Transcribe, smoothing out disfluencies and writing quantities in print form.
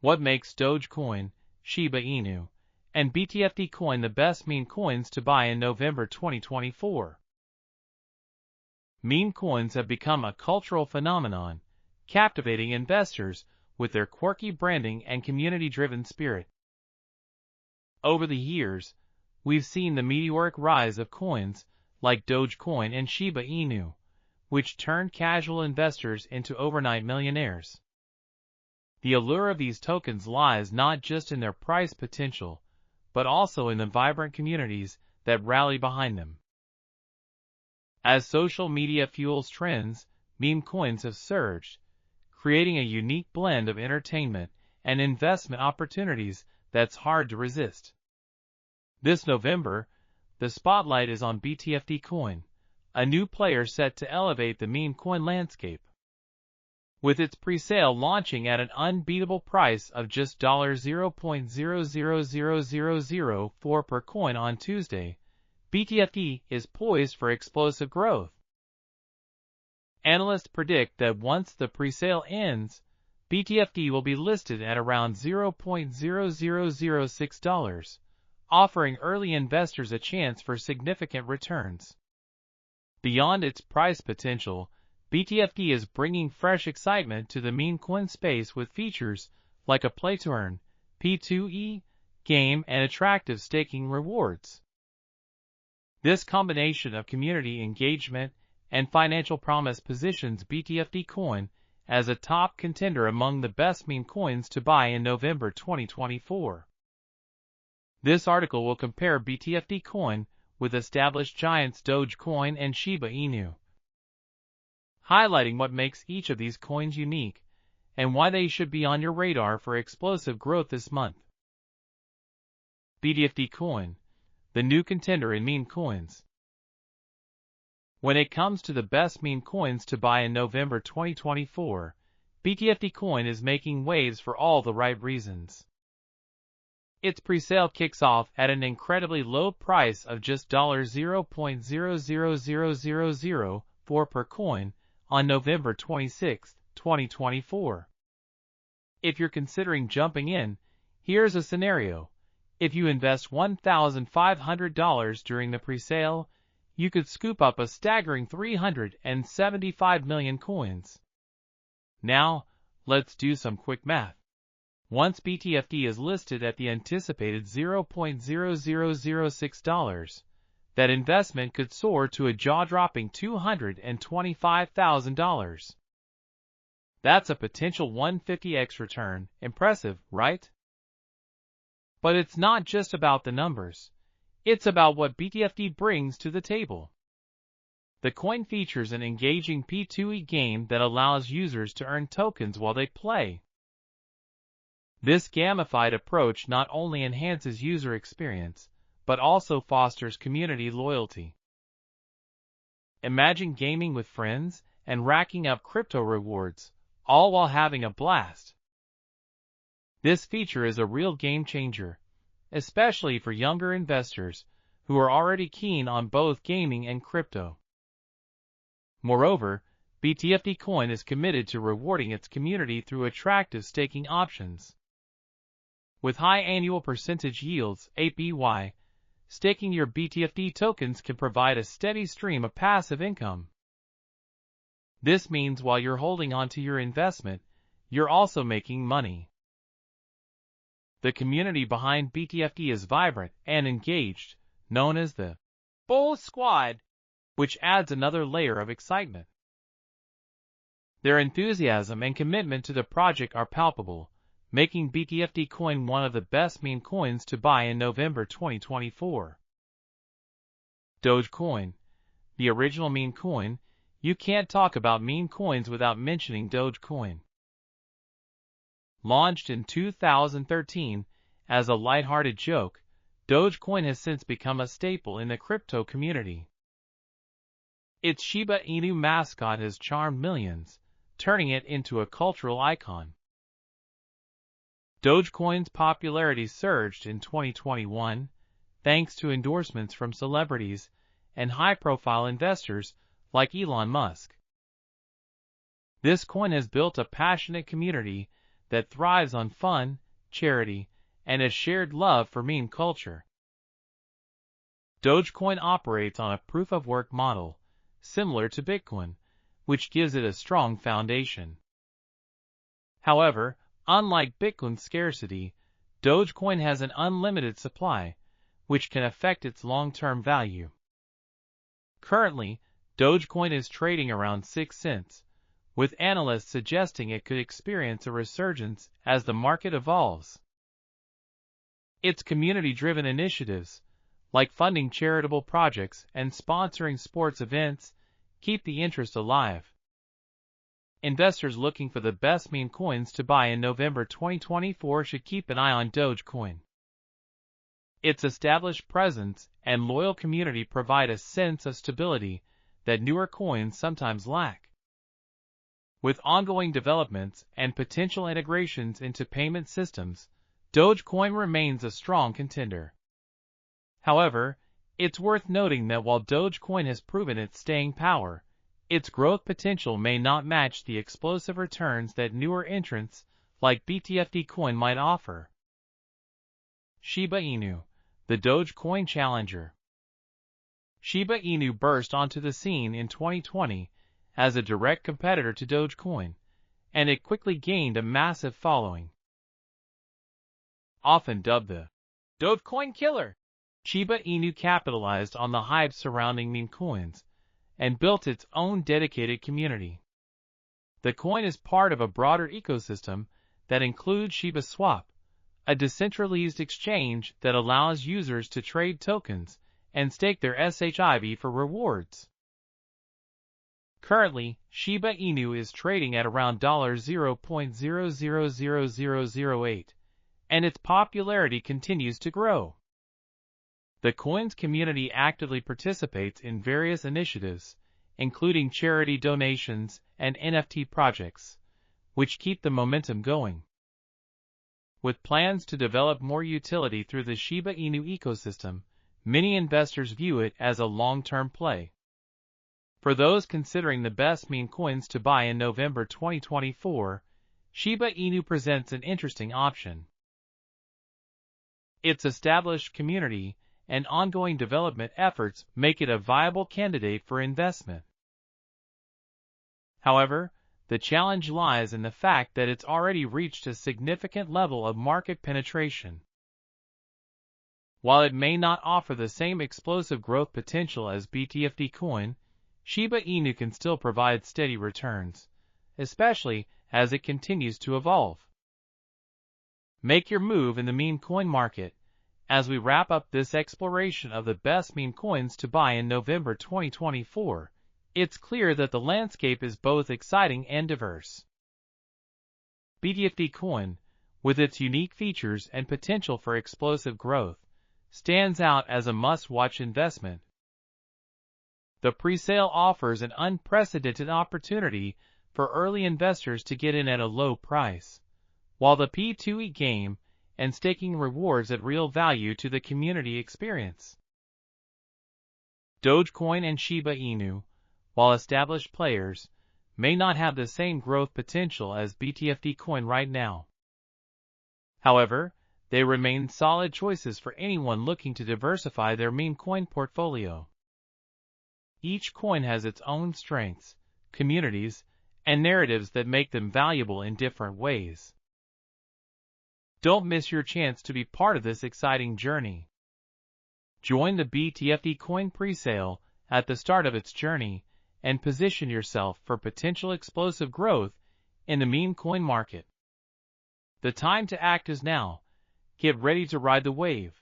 What makes Dogecoin, Shiba Inu, and BTFD Coin the best meme coins to buy in November 2024? Meme coins have become a cultural phenomenon, captivating investors with their quirky branding and community-driven spirit. Over the years, we've seen the meteoric rise of coins like Dogecoin and Shiba Inu, which turned casual investors into overnight millionaires. The allure of these tokens lies not just in their price potential, but also in the vibrant communities that rally behind them. As social media fuels trends, meme coins have surged, creating a unique blend of entertainment and investment opportunities that's hard to resist. This November, the spotlight is on BTFD Coin, a new player set to elevate the meme coin landscape. With its presale launching at an unbeatable price of just $0.000004 per coin on Tuesday, BTFD is poised for explosive growth. Analysts predict that once the presale ends, BTFD will be listed at around $0.0006, offering early investors a chance for significant returns. Beyond its price potential, BTFD is bringing fresh excitement to the meme coin space with features like a play-to-earn (P2E) game and attractive staking rewards. This combination of community engagement and financial promise positions BTFD Coin as a top contender among the best meme coins to buy in November 2024. This article will compare BTFD Coin with established giants Dogecoin and Shiba Inu, highlighting what makes each of these coins unique and why they should be on your radar for explosive growth this month. BTFD Coin, the new contender in meme coins. When it comes to the best meme coins to buy in November 2024, BTFD Coin is making waves for all the right reasons. Its presale kicks off at an incredibly low price of just $0.000004 per coin on November 26, 2024. If you're considering jumping in, here's a scenario. If you invest $1,500 during the presale, you could scoop up a staggering 375 million coins. Now, let's do some quick math. Once BTFD is listed at the anticipated $0.0006, that investment could soar to a jaw-dropping $225,000. That's a potential 150x return. Impressive, right? But it's not just about the numbers. It's about what BTFD brings to the table. The coin features an engaging P2E game that allows users to earn tokens while they play. This gamified approach not only enhances user experience, but also fosters community loyalty. Imagine gaming with friends and racking up crypto rewards, all while having a blast. This feature is a real game changer, especially for younger investors who are already keen on both gaming and crypto. Moreover, BTFD Coin is committed to rewarding its community through attractive staking options. With high annual percentage yields (APY), staking your BTFD tokens can provide a steady stream of passive income. This means while you're holding onto your investment, you're also making money. The community behind BTFD is vibrant and engaged, known as the Bull Squad, which adds another layer of excitement. Their enthusiasm and commitment to the project are palpable, making BTFD Coin one of the best meme coins to buy in November 2024. Dogecoin, the original meme coin. You can't talk about meme coins without mentioning Dogecoin. Launched in 2013 as a lighthearted joke, Dogecoin has since become a staple in the crypto community. Its Shiba Inu mascot has charmed millions, turning it into a cultural icon. Dogecoin's popularity surged in 2021, thanks to endorsements from celebrities and high-profile investors like Elon Musk. This coin has built a passionate community that thrives on fun, charity, and a shared love for meme culture. Dogecoin operates on a proof-of-work model, similar to Bitcoin, which gives it a strong foundation. However, unlike Bitcoin's scarcity, Dogecoin has an unlimited supply, which can affect its long-term value. Currently, Dogecoin is trading around 6 cents, with analysts suggesting it could experience a resurgence as the market evolves. Its community-driven initiatives, like funding charitable projects and sponsoring sports events, keep the interest alive. Investors looking for the best meme coins to buy in November 2024 should keep an eye on Dogecoin. Its established presence and loyal community provide a sense of stability that newer coins sometimes lack. With ongoing developments and potential integrations into payment systems, Dogecoin remains a strong contender. However, it's worth noting that while Dogecoin has proven its staying power, its growth potential may not match the explosive returns that newer entrants like BTFD Coin might offer. Shiba Inu, the Dogecoin challenger. Shiba Inu burst onto the scene in 2020 as a direct competitor to Dogecoin, and it quickly gained a massive following. Often dubbed the Dogecoin killer, Shiba Inu capitalized on the hype surrounding meme coins and built its own dedicated community. The coin is part of a broader ecosystem that includes Shiba Swap, a decentralized exchange that allows users to trade tokens and stake their SHIB for rewards. Currently, Shiba Inu is trading at around $0.000008, and its popularity continues to grow. The coin's community actively participates in various initiatives, including charity donations and NFT projects, which keep the momentum going. With plans to develop more utility through the Shiba Inu ecosystem, many investors view it as a long-term play. For those considering the best meme coins to buy in November 2024, Shiba Inu presents an interesting option. Its established community and ongoing development efforts make it a viable candidate for investment. However, the challenge lies in the fact that it's already reached a significant level of market penetration. While it may not offer the same explosive growth potential as BTFD Coin, Shiba Inu can still provide steady returns, especially as it continues to evolve. Make your move in the meme coin market. As we wrap up this exploration of the best meme coins to buy in November 2024, it's clear that the landscape is both exciting and diverse. BTFD Coin, with its unique features and potential for explosive growth, stands out as a must-watch investment. The presale offers an unprecedented opportunity for early investors to get in at a low price, while the P2E game and staking rewards add real value to the community experience. Dogecoin and Shiba Inu, while established players, may not have the same growth potential as BTFD Coin right now. However, they remain solid choices for anyone looking to diversify their meme coin portfolio. Each coin has its own strengths, communities, and narratives that make them valuable in different ways. Don't miss your chance to be part of this exciting journey. Join the BTFD Coin presale at the start of its journey and position yourself for potential explosive growth in the meme coin market. The time to act is now. Get ready to ride the wave.